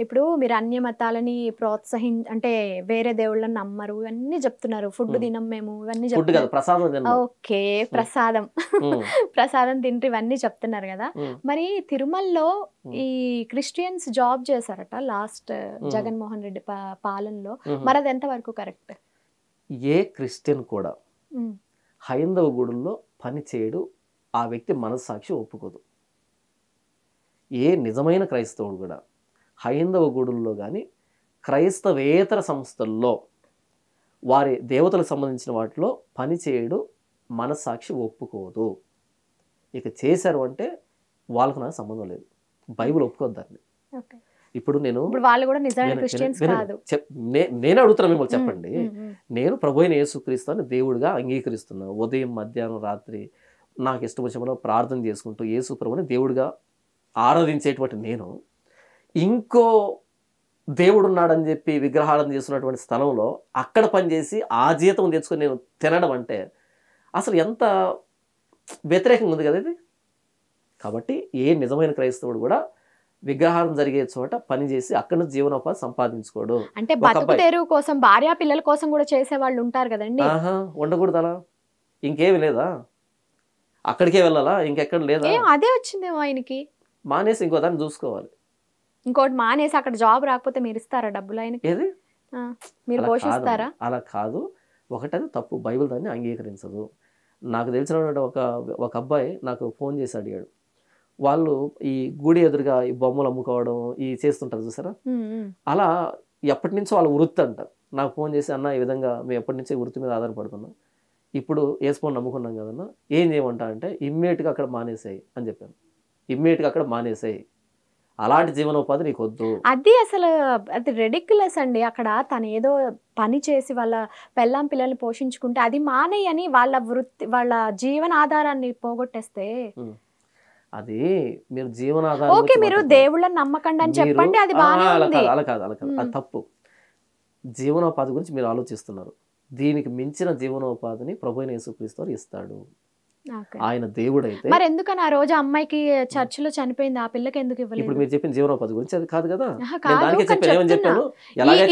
ఇప్పుడు మీరు అన్య మతాలని అంటే వేరే దేవుళ్ళని నమ్మరు ఇవన్నీ చెప్తున్నారు. ఫుడ్ తినం మేము ఇవన్నీ చెప్తున్నారు. ఓకే, ప్రసాదం ప్రసాదం తింటే ఇవన్నీ చెప్తున్నారు కదా. మరి తిరుమలలో ఈ క్రిస్టియన్స్ జాబ్ చేశారట లాస్ట్ జగన్మోహన్ రెడ్డి పాలనలో. మరి అది ఎంత వరకు కరెక్ట్? ఏ క్రిస్టియన్ కూడా హైందవ గుడుల్లో పని చేయడు, ఆ వ్యక్తి మనస్సాక్షి ఒప్పుకోదు. ఏ నిజమైన క్రైస్తవుడు కూడా హైందవ గుడుల్లో కానీ క్రైస్తవేతర సంస్థల్లో వారి దేవతలకు సంబంధించిన వాటిలో పని చేయడు, మనస్సాక్షి ఒప్పుకోదు. ఇక చేశారు అంటే వాళ్ళకు నాకు సంబంధం లేదు, బైబిల్ ఒప్పుకోద్దాన్ని. ఇప్పుడు నేను అడుగుతున్నా మిమ్మల్ని, చెప్పండి. నేను ప్రభు అయిన యేసుక్రీస్తుని దేవుడిగా అంగీకరిస్తున్నాను. ఉదయం మధ్యాహ్నం రాత్రి నాకు ఇష్టం వచ్చిన ప్రార్థన చేసుకుంటూ యేసు ప్రభుని దేవుడిగా ఆరాధించేటువంటి నేను ఇంకో దేవుడు ఉన్నాడని చెప్పి విగ్రహాలను చేస్తున్నటువంటి స్థలంలో అక్కడ పనిచేసి ఆ జీతం తెచ్చుకొని నేను తినడం అంటే అసలు ఎంత వ్యతిరేకంగా ఉంది కదా ఇది. కాబట్టి ఏ నిజమైన క్రైస్తవుడు కూడా విగ్రహారం జరిగే చోట పనిచేసి అక్కడ నుంచి జీవనోపాధి సంపాదించుకోడు. అంటే బతుకు తెరువు కోసం, భార్య పిల్లల కోసం కూడా చేసే వాళ్ళు ఉంటారు కదండి. ఉండకూడదు అలా? ఇంకేమి లేదా? అక్కడికే వెళ్ళాలా? ఇంకెక్కడ లేదా? అదే వచ్చిందేమో ఆయనకి. మానేసి ఇంకో దాన్ని చూసుకోవాలి. ఇంకోటి మానేసి అక్కడ జాబ్ రాకపోతే మీరు ఇస్తారా డబ్బులు ఆయనకి? ఏది మీరు పోషిస్తారా? అలా కాదు. ఒకటది తప్పు, బైబిల్ దాన్ని అంగీకరించదు. నాకు తెలిసిన ఒక అబ్బాయి నాకు ఫోన్ చేసి అడిగాడు. వాళ్ళు ఈ గుడి ఎదురుగా ఈ బొమ్మలు అమ్ముకోవడం ఈ చేస్తుంటారు చూసారా, అలా ఎప్పటి నుంచో వాళ్ళ వృత్తి అంట. నాకు ఫోన్ చేసి, అన్న ఈ విధంగా మేము ఎప్పటి నుంచో వృత్తి మీద ఆధారపడుతున్నాం, ఇప్పుడు ఏసుకొని నమ్ముకున్నాం కదన్నా, ఏం చేయమంటా అంటే ఇమ్మీడియట్గా అక్కడ మానేసాయి అని చెప్పాను. ఇమ్మీడియట్గా అక్కడ మానేసాయి, అలాంటి జీవనోపాధి నీకు వద్దు. అది అసలు అది రెడిక్యులస్ అండి. అక్కడ తను ఏదో పని చేసి వాళ్ళ పెళ్ళాం పిల్లల్ని పోషించుకుంటే అది మానేయని వాళ్ళ వృత్తి వాళ్ళ జీవన ఆధారాన్ని పోగొట్టేస్తే అది మీరు జీవనాధారం. ఓకే, మీరు దేవుళ్ళని నమ్మకండి అని చెప్పండి, అది బాగానే ఉంది. అలా కాదు అది తప్పు. జీవనోపాధి గురించి మీరు ఆలోచిస్తున్నారు. దీనికి మించిన జీవనోపాధిని ప్రభువైన యేసుక్రీస్తు ఇస్తాడు. ఆయన దేవుడు అయితే మరి ఎందుకని ఆ రోజు అమ్మాయికి చర్చిలో చనిపోయింది, ఆ పిల్లకి ఎందుకు ఇవ్వలేదు? ఇప్పుడు మీరు చెప్పిన జీవనోపాధి గురించి అది కాదు కదా.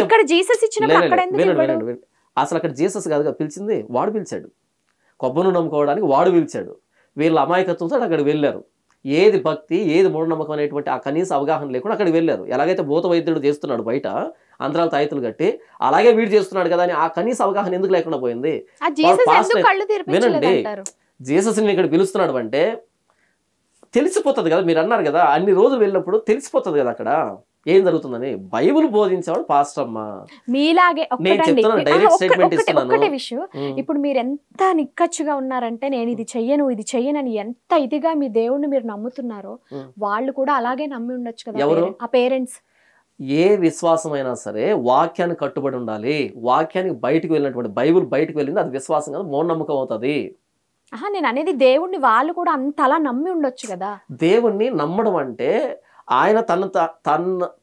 ఇక్కడ జీసస్ ఇచ్చినప్పుడు అక్కడ ఎందుకు ఇవ్వడు? అసలు అక్కడ జీసస్ కాదు కదా పిలిచింది, వాడు పిలిచాడు. కొబ్బను నమ్ముకోవడానికి వాడు పిలిచాడు. వీళ్ళ అమాయకత్వంతో అక్కడికి వెళ్ళారు. ఏది భక్తి ఏది మూఢనమ్మకం అనేటువంటి ఆ కనీస అవగాహన లేకుండా అక్కడికి వెళ్ళారు. ఎలాగైతే భూత వైద్యుడు చేస్తున్నాడు బయట అంతరాలు తాయితులు కట్టి, అలాగే వీడు చేస్తున్నాడు కదా అని ఆ కనీస అవగాహన ఎందుకు లేకుండా పోయింది? వినండి, జీసస్ని ఇక్కడ పిలుస్తున్నాడు అంటే తెలిసిపోతుంది కదా. మీరు అన్నారు కదా అన్ని రోజులు వెళ్ళినప్పుడు తెలిసిపోతుంది కదా అక్కడ ఏం జరుగుతుందని. బైబుల్ బోధించేవాడు పాస్టర్ అమ్మ. మీలాగే ఒకటే విషయం, ఇప్పుడు మీరు ఎంత నిక్కచ్చుగా ఉన్నారంటే నేను ఇది చెయ్యను అని ఎంత ఇదిగా మీ దేవుణ్ణి మీరు నమ్ముతున్నారో వాళ్ళు కూడా అలాగే నమ్మి ఉండొచ్చు కదా. ఎవరు? ఆ పేరెంట్స్. ఏ విశ్వాసమైనా సరే వాక్యానికి కట్టుబడి ఉండాలి. వాక్యానికి బయటకు వెళ్ళినటువంటి బైబుల్ బయటకు వెళ్ళింది అది విశ్వాసం కాదు, మూఢనమ్మకం అవుతుంది. నేను అనేది దేవుణ్ణి వాళ్ళు కూడా అంతలా నమ్మి ఉండొచ్చు కదా. దేవుణ్ణి నమ్మడం అంటే ఆయన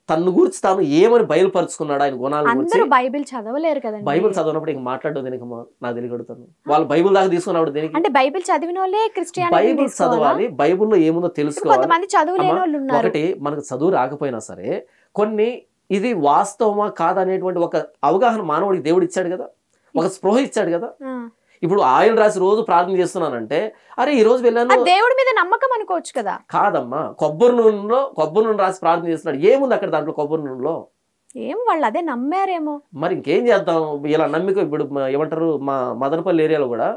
తన గురించి తాను ఏమని బయలుపరుచుకున్నాడు, ఆయన గుణాలు. అందరూ బైబిల్ చదవలేరు కదా. బైబిల్ చదవనప్పుడు ఇంక మాట్లాడడం దేనికి నాకు తెలియగలుగుతాను. వాళ్ళు బైబిల్ దాకా తీసుకున్నప్పుడు దేనికి? అంటే బైబిల్ చదివిన వాళ్ళే క్రిస్టియానిటీ బైబిల్ చదవాలి, బైబిల్లో ఏముందో తెలుసుకోవాలి. కొంతమంది చదువులేని వాళ్ళు ఉన్నారు. ఒకటి మనకు చదువు రాకపోయినా సరే కొన్ని ఇది వాస్తవమా కాదనేటువంటి ఒక అవగాహన మానవుడికి దేవుడు ఇచ్చాడు కదా, ఒక స్పృహ ఇచ్చాడు కదా. ఇప్పుడు ఆయిల్ రాసి రోజు ప్రార్థన చేస్తున్నానంటే అరే ఈ రోజు వెళ్ళాను, దేవుడి మీద నమ్మకం అనుకోవచ్చు కదా. కాదమ్మా, కొబ్బరి నూనె రాసి ప్రార్థన చేస్తున్నాడు, ఏముంది అక్కడ దాంట్లో కొబ్బరి నూనెలో? ఏం వాళ్ళు అదే నమ్మారేమో. మరి ఇంకేం చేద్దాం ఇలా నమ్మిక. ఇప్పుడు ఏమంటారు, మా మదనపల్లి ఏరియాలో కూడా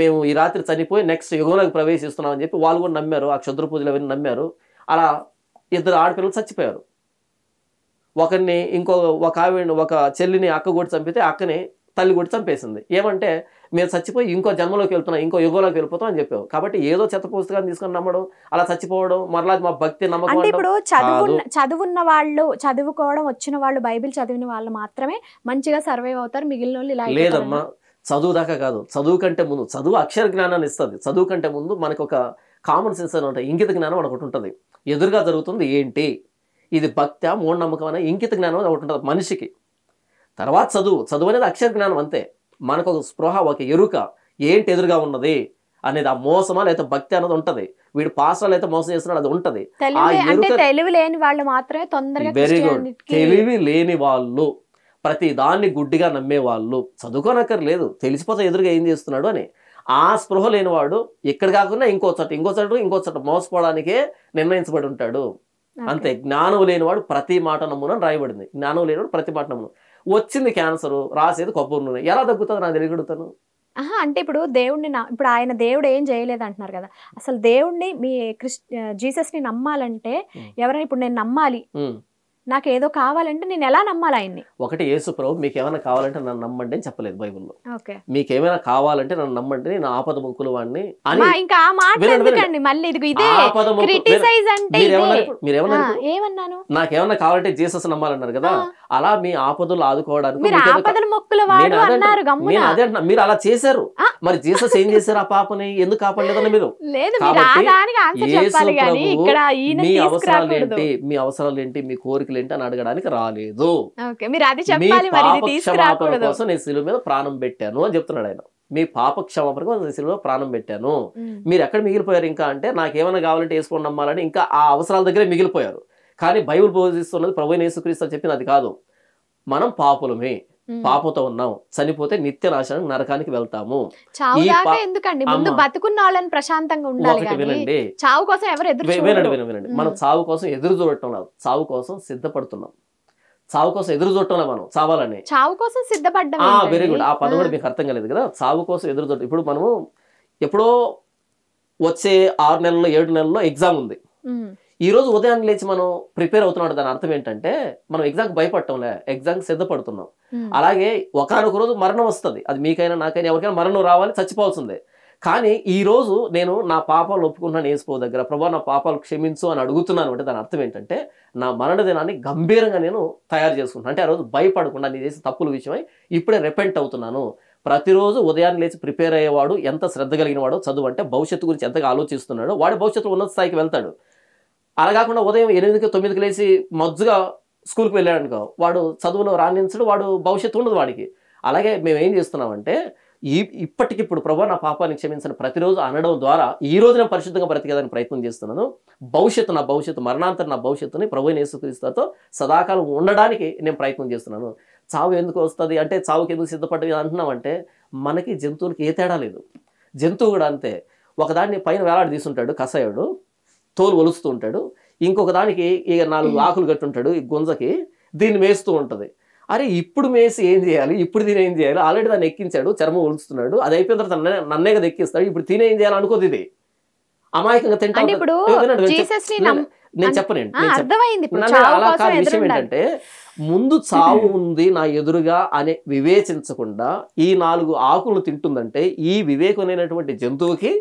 మేము ఈ రాత్రి చనిపోయి నెక్స్ట్ యుగంలోకి ప్రవేశిస్తున్నాం అని చెప్పి వాళ్ళు కూడా నమ్మారు. ఆ క్షుద్ర పూజలు అవన్నీ నమ్మారు. అలా 2 ఆడపిల్లలు చచ్చిపోయారు. ఒకరిని ఒక చెల్లిని అక్క కొట్టి చంపితే అక్కని తల్లి కొట్టి చంపేసింది. ఏమంటే మేము చచ్చిపోయి ఇంకో జన్మలోకి వెళ్తున్నాం, ఇంకో యుగంలోకి వెళ్ళిపోతాం అని చెప్పావు. కాబట్టి ఏదో చెత్త పుస్తకాన్ని తీసుకొని నమ్మడం, అలా చచ్చిపోవడం, మరలా మా భక్తి నమ్మకం. అంటే ఇప్పుడు చదువున్న వాళ్ళు, చదువుకోవడం వచ్చిన వాళ్ళు, బైబిల్ చదివిన వాళ్ళు మాత్రమే మంచిగా సర్వైవ్ అవుతారు, మిగిలిన వాళ్ళు ఇలా లేదమ్మా. చదువు దాకా కాదు, చదువు కంటే ముందు చదువు అక్షర జ్ఞానాన్ని ఇస్తుంది. చదువు కంటే ముందు మనకు ఒక కామన్ సెన్స్ అని ఉంటుంది, ఇంకిత జ్ఞానం అని ఒకటి ఉంటుంది. ఎదురుగా జరుగుతుంది ఏంటి, ఇది భక్తి మూఢనమ్మకం అనే ఇంకిత జ్ఞానం అని ఒకటి ఉంటుంది మనిషికి. తర్వాత చదువు అనేది అక్షర జ్ఞానం అంతే. మనకు ఒక స్పృహ, ఒక ఎరుక ఏంటి ఎదురుగా ఉన్నది, అనేది, ఆ మోసమా లేకపోతే భక్తి అనేది ఉంటది. వీడు పాస్టర్లు అయితే మోసం చేస్తున్నాడు అది ఉంటది. తెలివి లేని వాళ్ళు మాత్రమే తొందరగా వెరీ గుడ్. తెలివి లేని వాళ్ళు, ప్రతి దాన్ని గుడ్డిగా నమ్మే వాళ్ళు, చదువుకోనక్కర్లేదు, తెలిసిపోతే ఎదురుగా ఏం చేస్తున్నాడు అని ఆ స్పృహ లేనివాడు ఇక్కడ కాకుండా ఇంకో చోట మోసపోవడానికే నిర్ణయించబడి ఉంటాడు. అంతే. జ్ఞానం లేనివాడు ప్రతి మాట నమ్మునని రాయబడింది. జ్ఞానం లేనివాడు ప్రతి మాట నమ్మును. వచ్చింది క్యాన్సర్, రాసేది కొబ్బరి నూనె, ఎలా తగ్గుతుంది నాకు తెలియగలుగుతాను? అంటే ఇప్పుడు దేవుడిని ఇప్పుడు ఆయన దేవుడు ఏం చేయలేదు అంటున్నారు కదా, అసలు దేవుడిని మీ జీసస్ ని నమ్మాలంటే ఎవరైనా ఇప్పుడు నేను నమ్మాలి, నాకు ఏదో కావాలంటే నేను ఎలా నమ్మాలి ఆయన్ని? ఒకటి, యేసు ప్రభు మీకు ఏమైనా కావాలంటే నన్ను నమ్మండి అని చెప్పలేదు బైబిల్లో. మీకేమైనా కావాలంటే నన్ను నమ్మండి, నేను ఆపద ముక్కులు వాడిని అని. ఇంకా ఆ మాట ఎందుకండి మళ్ళీ ఇదే క్రిటిసైజ్ అంటే? ఏమన్నాను? నాకేమన్నా కావాలంటే జీసస్ నమ్మాలన్నారు కదా, అలా మీ ఆపదలు ఆదుకోవడానికి మీరు అలా చేశారు. మరి జీసస్ ఏం చేశారు ఆ పాపని? ఎందుకు కాపాడలేదని మీరు? మీ అవసరాలు ఏంటి, మీ అవసరాలు ఏంటి, మీ కోరికలు ఏంటి అని అడగడానికి రాలేదు. మీ పాప క్షమాపణ కోసం నేను శిలువ మీద ప్రాణం పెట్టాను అని చెప్తున్నాడు ఆయన. మీ పాప క్షమాపణ కోసం నేను శిలువ ప్రాణం పెట్టాను. మీరు ఎక్కడ మిగిలిపోయారు ఇంకా అంటే, నాకేమైనా కావాలంటే వేసుకొని నమ్మాలని ఇంకా ఆ అవసరాల దగ్గరే మిగిలిపోయారు. కానీ బైబిల్ బోధిస్తున్నది ప్రభువైన యేసుక్రీస్తు చెప్పింది అది కాదు. మనం పాపులమే, పాపంతో ఉన్నాం, చనిపోతే నిత్య నాశనం నరకానికి వెళ్తాము. వినండి, మనం చావు కోసం ఎదురు చూడటం లేదు, చావు కోసం సిద్ధపడుతున్నాం. చావు కోసం ఎదురు చూడటంలో మనం చావాలని, చావు కోసం సిద్ధపడ్డం. Very good. ఆ పదం కూడా మీకు అర్థం కాలేదు కదా. చావు కోసం ఎదురు చూడటం. ఇప్పుడు మనము ఎప్పుడో వచ్చే 6 నెలల్లో 7 నెలల్లో ఎగ్జామ్ ఉంది. ఈ రోజు ఉదయాన్నే లేచి మనం ప్రిపేర్ అవుతున్నాడు. దాని అర్థం ఏంటంటే మనం ఎగ్జామ్ భయపడటంలే, ఎగ్జామ్ సిద్ధపడుతున్నాం. అలాగే ఒకనొక రోజు మరణం వస్తుంది. అది మీకైనా నాకైనా ఎవరికైనా మరణం రావాలి, చచ్చిపోవాల్సిందే. కానీ ఈ రోజు నేను నా పాపాలు ఒప్పుకున్నాను యేసు దగ్గర, ప్రభా నా పాపాలు క్షమించు అని అడుగుతున్నాను అంటే దాని అర్థం ఏంటంటే నా మరణ దినాన్ని గంభీరంగా నేను తయారు చేసుకుంటాను. అంటే ఆ రోజు భయపడకుండా నేను చేసే తప్పుల విషయమై ఇప్పుడే రిపెంట్ అవుతున్నాను. ప్రతిరోజు ఉదయాన్నే లేచి ప్రిపేర్ అయ్యేవాడు ఎంత శ్రద్ధ కలిగిన వాడో, చదువు అంటే భవిష్యత్తు గురించి ఎంతగా ఆలోచిస్తున్నాడో వాడి భవిష్యత్తు ఉన్నత స్థాయికి వెళ్తాడు. అలా కాకుండా ఉదయం 8కి 9కి లేచి మజ్జుగా స్కూల్కి వెళ్ళాడు అనుకో, వాడు చదువులో రాణించడు, వాడు భవిష్యత్తు ఉండదు వాడికి. అలాగే మేము ఏం చేస్తున్నామంటే ఇప్పటికిప్పుడు ప్రభా నా పాపాన్ని క్షమించని ప్రతిరోజు అనడం ద్వారా ఈ రోజు నేను పరిశుద్ధంగా బ్రతికేదానికి ప్రయత్నం చేస్తున్నాను. నా భవిష్యత్తు మరణాంతరం నా భవిష్యత్తుని ప్రభువైన యేసుక్రీస్తుతో సదాకాలం ఉండడానికి నేను ప్రయత్నం చేస్తున్నాను. చావు ఎందుకు వస్తుంది అంటే, చావుకి ఎందుకు సిద్ధపడ్డది అంటున్నామంటే, మనకి జంతువులకి ఏ తేడా లేదు. జంతువు కూడా అంతే. ఒకదాన్ని పైన వేలాడి తీసుంటాడు కషాయుడు, తోలు ఒలుస్తూ ఉంటాడు, ఇంకొక దానికి ఇక 4 ఆకులు కట్టుంటాడు ఈ గుంజకి, దీన్ని మేస్తూ ఉంటుంది. అరే ఇప్పుడు మేసి ఏం చేయాలి, ఇప్పుడు దీని ఏం చేయాలి, ఆల్రెడీ దాన్ని ఎక్కించాడు, చర్మం ఒలుస్తున్నాడు, అది అయిపోయిన తర్వాత నన్నే కదా ఎక్కిస్తాడు, ఇప్పుడు తినే ఏం చేయాలి అనుకోదు. ఇది అమాయకంగా తింటాను. నేను చెప్పనండి, అలా కాదు. విషయం ఏంటంటే ముందు చావు ఉంది నా ఎదురుగా అనే వివేచించకుండా ఈ 4 ఆకులను తింటుందంటే, ఈ వివేకమైనటువంటి జంతువుకి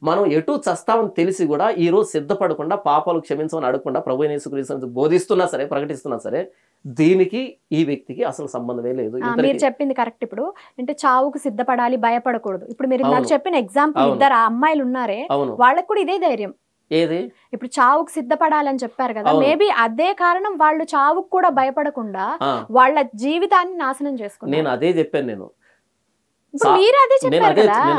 మనం ఎటు చస్తామని తెలిసి కూడా ఈ రోజు సిద్ధపడకుండా పాపాలు క్షమించమని అడగకుండా ప్రభువైన యేసుక్రీస్తుని బోధిస్తున్నా సరే, ప్రకటిస్తున్నా సరే, దీనికి ఈ వ్యక్తికి అసలు సంబంధమే లేదు. మీరు చెప్పింది కరెక్ట్. ఇప్పుడు అంటే చావుకు సిద్ధపడాలి, భయపడకూడదు. ఇప్పుడు మీరు నాకు చెప్పిన ఎగ్జాంపుల్ 2 అమ్మాయిలు ఉన్నారే, వాళ్ళకి కూడా ఇదే ధైర్యం. ఏది? ఇప్పుడు చావుకు సిద్ధపడాలని చెప్పారు కదా, మేబీ అదే కారణం వాళ్ళు చావుకు కూడా భయపడకుండా వాళ్ళ జీవితాన్ని నాశనం చేసుకున్నారు. నేను అదే చెప్పాను. నేను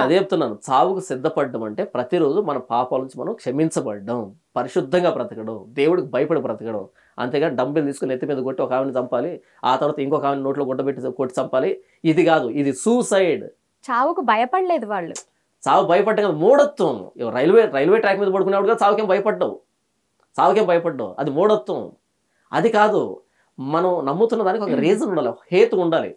అదే చెప్తున్నాను. చావుకు సిద్ధపడడం అంటే ప్రతిరోజు మన పాపాల నుంచి మనం క్షమించబడడం, పరిశుద్ధంగా బ్రతకడం, దేవుడికి భయపడి బ్రతకడం. అంతేగాని డంబెల్ తీసుకుని ఎత్తి మీద కొట్టి ఒక ఆవిని చంపాలి, ఆ తర్వాత ఇంకొక ఆవిని నోట్లో గుడ్డబెట్టి కొట్టి చంపాలి, ఇది కాదు. ఇది సూసైడ్. చావుకు భయపడలేదు వాళ్ళు. చావు భయపడ్డం కదా, మూఢత్వం. రైల్వే ట్రాక్ మీద పడుకునేవాడు కదా చావుకేం భయపడ్డావు, అది మూఢత్వం. అది కాదు. మనం నమ్ముతున్న దానికి ఒక రీజన్ ఉండాలి, హేతు ఉండాలి.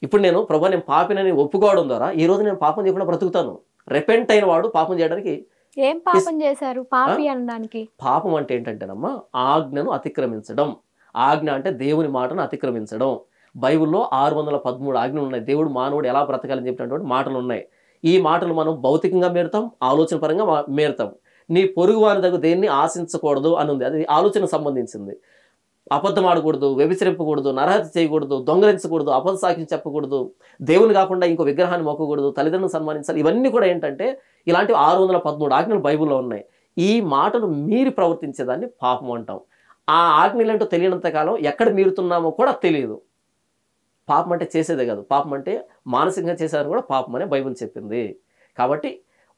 ఇప్పుడు నేను ప్రభా నేను పాపినని ఒప్పుకోవడం ద్వారా ఈ రోజు నేను పాపం చేయకుండా బ్రతుకుతాను. రిపెంట్ అయిన వాడు పాపం చేయడానికి ఏం పాపం చేశారు? పాపి అనడానికి పాపం అంటే ఏంటంటేనమ్మా, ఆజ్ఞను అతిక్రమించడం. ఆజ్ఞ అంటే దేవుని మాటను అతిక్రమించడం. బైబిల్లో 613 ఆజ్ఞలు ఉన్నాయి. దేవుడు మానవుడు ఎలా బ్రతకాలని చెప్పినటువంటి మాటలు ఉన్నాయి. ఈ మాటలు మనం భౌతికంగా మేరుతాం, ఆలోచన పరంగా మేరుతాం. నీ పొరుగు వారి దగ్గర దేన్ని ఆశించకూడదు అని ఉంది, అది ఆలోచనకు సంబంధించింది. అబద్ధం ఆడకూడదు, వ్యభిచరింపకూడదు, నరహత్య చేయకూడదు, దొంగలించకూడదు, అబద్ధ సాక్ష్యం చెప్పకూడదు, దేవుని కాకుండా ఇంకో విగ్రహాన్ని మొక్కకూడదు, తల్లిదండ్రులను సన్మానించాలి. ఇవన్నీ కూడా ఏంటంటే ఇలాంటి 613 ఆజ్ఞలు బైబిల్లో ఉన్నాయి. ఈ మాటలు మీరి ప్రవర్తించేదాన్ని పాపం అంటాం. ఆ ఆజ్ఞలు ఏంటో తెలియనంత కాలం ఎక్కడ మీరుతున్నామో కూడా తెలియదు. పాపం అంటే చేసేదే కాదు, పాపం అంటే మానసికంగా చేసేదని కూడా పాపం అనే బైబిల్ చెప్పింది. కాబట్టి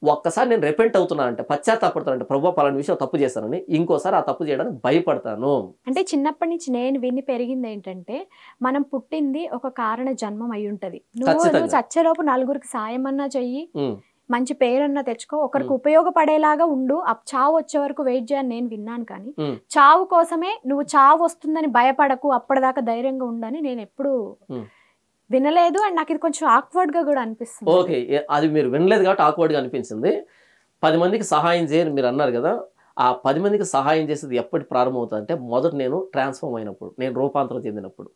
ఒక్కసారి నేను రిపెంట్ అవుతున్నా అంటే, పశ్చాత్తాపడుతున్నా అంటే, ప్రభు పలానా విషయం తప్పు చేశానని, ఇంకోసారి ఆ తప్పు చేయడానికి భయపడతాను. అంటే చిన్నప్పటి నుంచి నేను విని పెరిగింది ఏంటంటే, మనం పుట్టింది ఒక కారణ జన్మం అయి ఉంటది. నువ్వు చచ్చేలోపు నలుగురికి సాయం అన్నా చెయ్యి, మంచి పేరన్నా తెచ్చుకో, ఒకరికి ఉపయోగపడేలాగా ఉండు, చావు వచ్చే వరకు వెయిట్ చేయని నేను విన్నాను. కానీ చావు కోసమే నువ్వు చావు వస్తుందని భయపడకు, అప్పటిదాకా ధైర్యంగా ఉండని నేను ఎప్పుడు వినలేదు. అండ్ నాకు ఇది కొంచెం ఆక్వర్డ్ గా కూడా అనిపిస్తుంది. ఓకే, అది మీరు వినలేదు కాబట్టి ఆక్వర్డ్ గా అనిపించింది. 10 మందికి సహాయం చేయని మీరు అన్నారు కదా, ఆ 10 మందికి సహాయం చేసేది ఎప్పటి ప్రారంభం అవుతుంది అంటే, మొదట నేను ట్రాన్స్ఫార్మ్ అయినప్పుడు, నేను రూపాంతరం చెందినప్పుడు,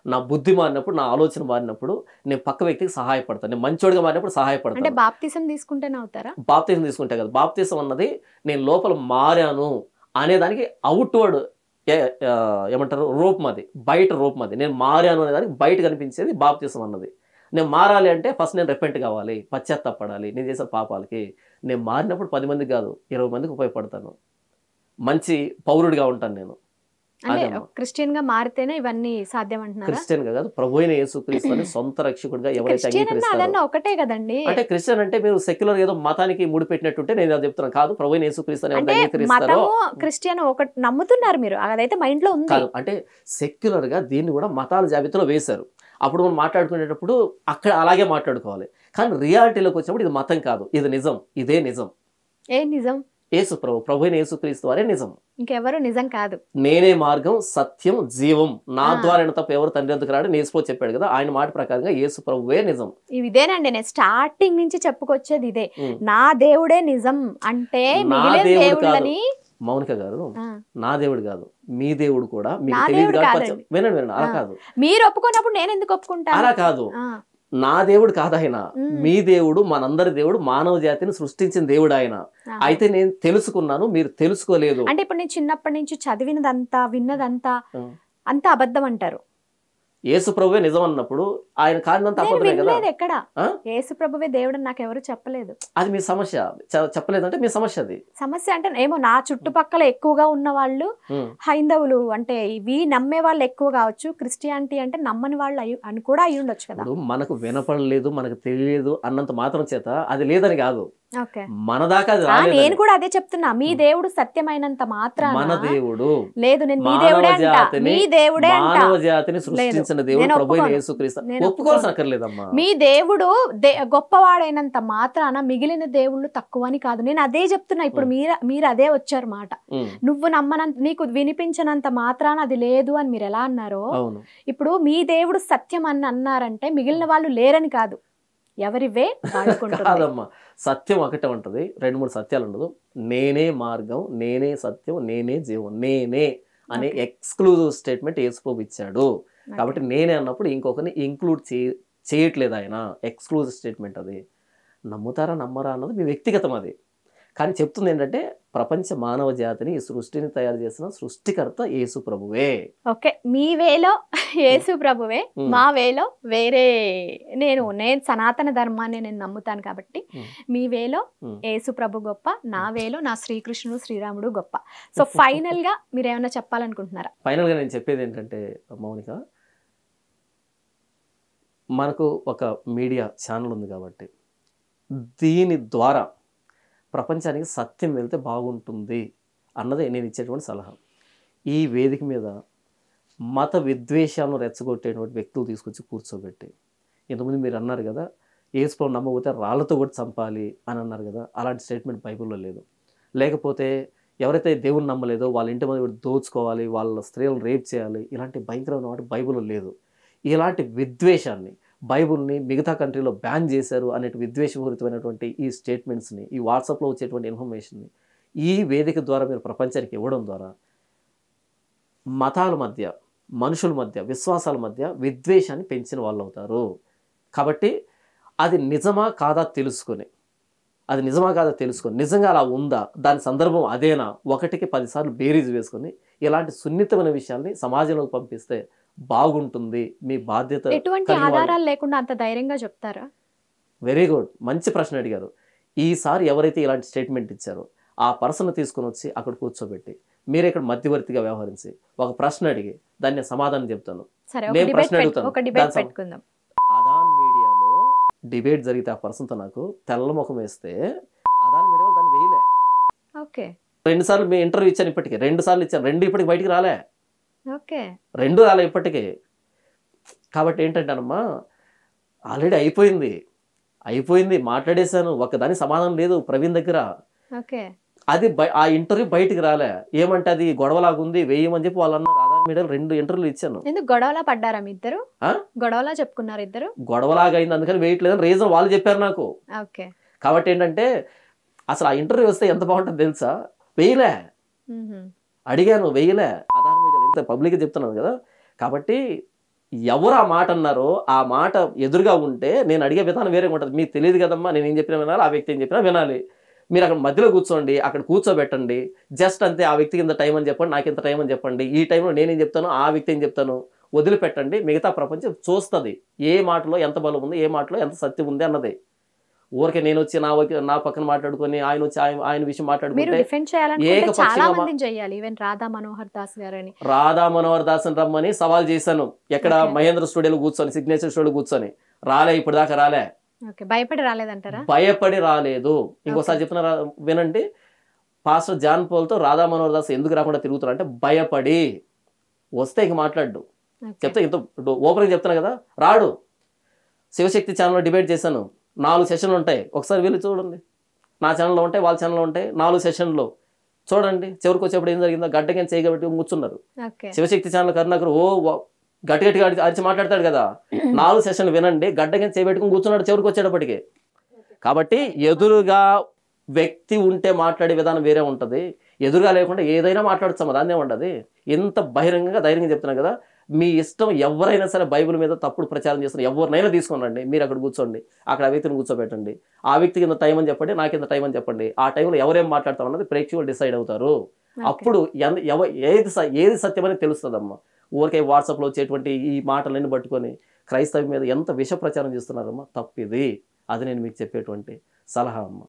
నా బుద్ధి మారినప్పుడు, నా ఆలోచన మారినప్పుడు నేను పక్క వ్యక్తికి సహాయపడతాను. నేను మంచోడిగా మారినప్పుడు సహాయపడతాను. అంటే బాప్తిసం తీసుకుంటేనే అవుతారా? బాప్తిసం తీసుకుంటే కదా. బాప్తిసం అన్నది నేను లోపల మారాను అనేదానికి అవుట్వర్డ్ ఏమంటారు రూపం, అది బయట రూపం. అది నేను మారాను అనేదానికి బయట కనిపించేది బాప్తిసం అన్నది. నేను మారాలి అంటే ఫస్ట్ నేను రిపెంట్ కావాలి, పశ్చాత్తాపడాలి నేను చేసిన పాపాలకి. నేను మారినప్పుడు 10 మందికి కాదు 20 మందికి ఉపయోగపడతాను, మంచి పౌరుడిగా ఉంటాను నేను. అంటే క్రిస్టియన్ గా మారితేనే ఇవన్నీ సాధ్యం అంటున్నారా? క్రిస్టియన్ గా కాదు, ప్రభు అయిన యేసుక్రీస్తుని సొంత రక్షకుడిగా ఎవరైతే అంగీకరిస్తారో. ఒకటే కదండి. అంటే క్రిస్టియన్ అంటే మీరు సెక్యులర్ ఏదో మతానికి ముడిపెట్టినట్టుంటే నేను అది చెప్తున్నాను. కాదు, ప్రభు అయిన యేసుక్రీస్తుని ఎవరైతే అంగీకరిస్తారో క్రిస్టియన్ ఒకటి నమ్ముతున్నారు మీరు, అదైతే మైండ్ లో ఉంది. కాదు, అంటే సెక్యులర్ గా దీన్ని కూడా మతాల జాబితాలో వేశారు. అప్పుడు మనం మాట్లాడుకునేటప్పుడు అక్కడ అలాగే మాట్లాడుకోవాలి. కానీ రియాలిటీలోకి వచ్చినప్పుడు ఇది మతం కాదు, ఇది నిజం, ఇదే నిజం. ఏ నిజం? యేసు ప్రభు అయిన యేసుక్రీస్తు వారే నిజం, ఇంకెవరు నిజం కాదు. నేనే మార్గం, సత్యం, జీవం, నా ద్వారా తప్ప ఎవరు తండ్రి ఎందుకు రాడు యేసు చెప్పాడు కదా. ఆయన మాట ప్రకారంగా యేసు ప్రభువే నిజం. ఇదేనండి నేను స్టార్టింగ్ నుంచి చెప్పుకొచ్చేది ఇదే, నా దేవుడే నిజం అంటే మిగిలిన దేవుళ్ళని. మౌనిక గారు, నా దేవుడు కాదు, మీ దేవుడు కూడా మీకు తెలియదు కాదు. వినండి, అలా కాదు. మీరు ఒప్పుకున్నప్పుడు నేను ఎందుకు ఒప్పుకుంటా? అలా కాదు, నా దేవుడు కాదు ఆయన, మీ దేవుడు, మనందరి దేవుడు, మానవ జాతిని సృష్టించిన దేవుడు ఆయన. అయితే నేను తెలుసుకున్నాను, మీరు తెలుసుకోలేదు. అంటే ఇప్పుడు నేను చిన్నప్పటి నుంచి చదివినదంతా విన్నదంతా అంతా అబద్ధం అంటారు. యేసు ప్రభువే నిజం అన్నప్పుడు ఆయన కారణంతా అబద్ధమే కదా. ఎక్కడ యేసు ప్రభువే దేవుడు నాకు ఎవరు చెప్పలేదు. అది మీ సమస్య, చెప్పలేదంటే మీ సమస్య. అది సమస్య అంటే ఏమో నా చుట్టుపక్కల ఎక్కువగా ఉన్న వాళ్ళు హైందవులు అంటే ఇవి నమ్మే వాళ్ళు ఎక్కువ కావచ్చు, క్రిస్టియానిటీ అంటే నమ్మని వాళ్ళు అని కూడా అయి ఉండొచ్చు కదా. మనకు వినపడలేదు, మనకు తెలియదు అన్నంత మాత్రం చేత అది లేదని కాదు. మన దాకా నేను కూడా అదే చెప్తున్నా, మీ దేవుడు సత్యమైనంత మాత్రాన మన దేవుడు లేదు, నేను మీ దేవుడే అంటా, మీ దేవుడే అంటా. మానవ జాతిని సృష్టించిన దేవుడు ప్రభువైన యేసుక్రీస్తు. ఒప్పుకోవాల్సిన అక్కర్లేదమ్మా. మీ దేవుడు గొప్పవాడైనంత మాత్రాన మిగిలిన దేవుళ్ళు తక్కువ అని కాదు. నేను అదే చెప్తున్నా. ఇప్పుడు మీరు అదే వచ్చారు మాట. నువ్వు నమ్మనంత, నీకు వినిపించినంత మాత్రాన అది లేదు అని మీరు ఎలా అన్నారో, ఇప్పుడు మీ దేవుడు సత్యం అని అన్నారంటే మిగిలిన వాళ్ళు లేరని కాదు, ఎవరివే కాదమ్మా. సత్యం ఒకటే ఉంటది, 2-3 సత్యాలు ఉండదు. నేనే మార్గం, నేనే సత్యం, నేనే జీవం, నేనే అనే ఎక్స్క్లూజివ్ స్టేట్మెంట్ యేసు ప్రభు ఇచ్చాడు. కాబట్టి నేనే అన్నప్పుడు ఇంకొకరిని ఇంక్లూడ్ చేయట్లేదు ఆయన. ఎక్స్క్లూజివ్ స్టేట్మెంట్ అది. నమ్ముతారా నమ్మరా అన్నది మీ వ్యక్తిగతం. అది కానీ చెప్తుంది ఏంటంటే ప్రపంచ మానవ జాతిని ఈ సృష్టిని తయారు చేసిన సృష్టికర్త యేసు ప్రభువే. ఓకే, మీ వేలో యేసు ప్రభువే, మా వేలో వేరే. నేను సనాతన ధర్మాన్ని నేను నమ్ముతాను కాబట్టి మీ వేలో యేసు ప్రభు గొప్ప, నా వేలో నా శ్రీకృష్ణుడు శ్రీరాముడు గొప్ప. సో ఫైనల్ గా మీరు ఏమైనా చెప్పాలనుకుంటున్నారా? ఫైనల్ గా నేను చెప్పేది ఏంటంటే మౌనిక, మనకు ఒక మీడియా ఛానల్ ఉంది కాబట్టి దీని ద్వారా ప్రపంచానికి సత్యం వెళ్తే బాగుంటుంది అన్నది నేను ఇచ్చేటువంటి సలహా. ఈ వేదిక మీద మత విద్వేషాలను రెచ్చగొట్టేటువంటి వ్యక్తులు తీసుకొచ్చి కూర్చోబెట్టి, ఇంతకుముందు మీరు అన్నారు కదా యేసు ప్రభువుని నమ్మకపోతే రాళ్లతో కూడా చంపాలి అని అన్నారు కదా, అలాంటి స్టేట్మెంట్ బైబిల్లో లేదు. లేకపోతే ఎవరైతే దేవుని నమ్మలేదో వాళ్ళ ఇంటి మీద దోచుకోవాలి, వాళ్ళ స్త్రీలను రేప్ చేయాలి, ఇలాంటి భయంకరమైన వాటి బైబిల్లో లేదు. ఇలాంటి విద్వేషాన్ని, బైబుల్ని మిగతా కంట్రీలో బ్యాన్ చేశారు అనే విద్వేషపూరితమైనటువంటి ఈ స్టేట్మెంట్స్ని, ఈ వాట్సాప్లో వచ్చేటువంటి ఇన్ఫర్మేషన్ని ఈ వేదిక ద్వారా మీరు ప్రపంచానికి ఇవ్వడం ద్వారా మతాల మధ్య, మనుషుల మధ్య, విశ్వాసాల మధ్య విద్వేషాన్ని పెంచిన వాళ్ళు అవుతారు. కాబట్టి అది నిజమా కాదా తెలుసుకొని, నిజంగా అలా ఉందా, దాని సందర్భం అదేనా, 1కి 10 సార్లు బేరీజ్ వేసుకొని ఇలాంటి సున్నితమైన విషయాల్ని సమాజంలోకి పంపిస్తే బాగుంటుంది. మీ బాధ్యత. ఎటువంటి ఆధారాలు లేకుండా అంత ధైర్యంగా చెప్తారా? వెరీ గుడ్, మంచి ప్రశ్న అడిగారు. ఈసారి ఎవరైతే ఇలాంటి స్టేట్మెంట్ ఇచ్చారో ఆ పర్సన్ తీసుకుని వచ్చి అక్కడ కూర్చోబెట్టి మీరు ఇక్కడ మధ్యవర్తిగా వ్యవహరించి ఒక ప్రశ్న అడిగి దాన్ని సమాధానం చెప్తాను. నేను ప్రశ్న అడుగుతాను. అదాన్ మీడియాలో డిబేట్ జరిగితే ఆ పర్సన్తో నాకు తెల్ల ముఖం వేస్తే ఓకే 2 సార్లు మీ ఇంటర్వ్యూ ఇచ్చాను, ఇప్పటికి 2 సార్లు ఇచ్చాను, 2 ఇప్పటికి బయటికి రాలే, ఓకే 2 రాలే ఇప్పటికి. కాబట్టి ఏంటంటేనమ్మా, ఆల్రెడీ అయిపోయింది, మాట్లాడేశాను, ఒక్కదానికి సమాధానం లేదు ప్రవీణ్ దగ్గర. ఓకే అది ఆ ఇంటర్వ్యూ బయటికి రాలే, ఏమంటే అది గొడవలాగుంది వేయమని చెప్పి వాళ్ళు అన్నారు. ఆధార్ మీడియాలో 2 ఇంటర్వ్యూలు ఇచ్చాను. ఎందుకు గొడవలా పడ్డారా మీ ఇద్దరు? గొడవలా చెప్పుకున్నారు ఇద్దరు? గొడవలాగా అయింది, అందుకని వేయట్లేదని రీజన్ వాళ్ళు చెప్పారు నాకు. ఓకే కాబట్టి ఏంటంటే అసలు ఆ ఇంటర్వ్యూ వస్తే ఎంత బాగుంటుంది తెలుసా, వేయలే, అడిగాను వేయలే, ఆధార్ మీడియాలో ఇంత పబ్లిక్గా చెప్తున్నాను కదా. కాబట్టి ఎవరు ఆ మాట అన్నారో ఆ మాట ఎదురుగా ఉంటే నేను అడిగే విధానం వేరే ఉంటుంది. మీకు తెలియదు కదమ్మా, నేను ఏం చెప్పినా వినాలి, ఆ వ్యక్తి ఏం చెప్పినా వినాలి. మీరు అక్కడ మధ్యలో కూర్చోండి, అక్కడ కూర్చోబెట్టండి, జస్ట్ అంతే. ఆ వ్యక్తికి ఇంత టైం అని చెప్పండి, నాకు ఇంత టైం అని చెప్పండి, ఈ టైంలో నేనేం చెప్తాను, ఆ వ్యక్తి ఏం చెప్తాను, వదిలిపెట్టండి. మిగతా ప్రపంచం చూస్తుంది ఏ మాటలో ఎంత బలం ఉంది, ఏ మాటలో ఎంత సత్యం ఉంది అన్నది. ఊరికే నేను వచ్చి నా పక్కన మాట్లాడుకొని ఆయన వచ్చి ఆయన విషయం మాట్లాడుకుంటే రాధా మనోహర్ దాస్ అని రమ్మని సవాల్ చేశాను. ఎక్కడ మహేంద్ర స్టూడియోలో కూర్చొని, సిగ్నేచర్ స్టూడియోలో కూర్చొని, రాలే, ఇప్పుడు దాకా రాలే. భయపడి రాలేదంటారా? భయపడి రాలేదు. ఇంకోసారి చెప్తున్నా వినండి, పాస్టర్ జాన్ పోల్తో రాధా మనోహర్ దాస్ ఎందుకు రాకుండా తిరుగుతారు అంటే భయపడి. వస్తే ఇంక మాట్లాడు, చెప్తే ఇంత ఓపెనింగ్ చెప్తున్నా కదా, రాడు. శివశక్తి ఛానల్లో డిబేట్ చేశాను, 4 సెషన్లు ఉంటాయి, ఒకసారి వెళ్ళి చూడండి. నా ఛానల్లో ఉంటాయి, వాళ్ళ ఛానల్లో ఉంటాయి, 4 సెషన్లు చూడండి. చివరికి వచ్చేప్పుడు ఏం జరిగిందో గడ్డగా చేయగబట్టి కూర్చున్నారు. శివశక్తి ఛానల్ కరుణాకర్ గట్టిగా అరిచి మాట్లాడతాడు కదా, 4 సెషన్లు వినండి, గడ్డగా చేయబెట్టుకుని కూర్చున్నాడు చివరికి వచ్చేటప్పటికి. కాబట్టి ఎదురుగా వ్యక్తి ఉంటే మాట్లాడే విధానం వేరే ఉంటుంది, ఎదురుగా లేకుండా ఏదైనా మాట్లాడచ్చు, దాన్నే ఉండదు. ఎంత బహిరంగంగా ధైర్యంగా చెప్తున్నాను కదా. మీ ఇష్టం, ఎవరైనా సరే బైబిల్ మీద తప్పుడు ప్రచారం చేస్తున్నారు, ఎవరినైనా తీసుకోనండి, మీరు అక్కడ కూర్చోండి, అక్కడ ఆ వ్యక్తిని కూర్చోబెట్టండి, ఆ వ్యక్తికి ఇంత టైం అని చెప్పండి, నాకు ఇంత టైం అని చెప్పండి. ఆ టైంలో ఎవరేం మాట్లాడతాం అన్నది ప్రేక్షకులు డిసైడ్ అవుతారు. అప్పుడు ఏది సత్యమని తెలుస్తుందమ్మా. ఊరికే వాట్సాప్లో వచ్చేటువంటి ఈ మాటలన్నీ పట్టుకొని క్రైస్తవం మీద ఎంత విష ప్రచారం చేస్తున్నారమ్మా, తప్పిది. అది నేను మీకు చెప్పేటువంటి సలహా అమ్మ.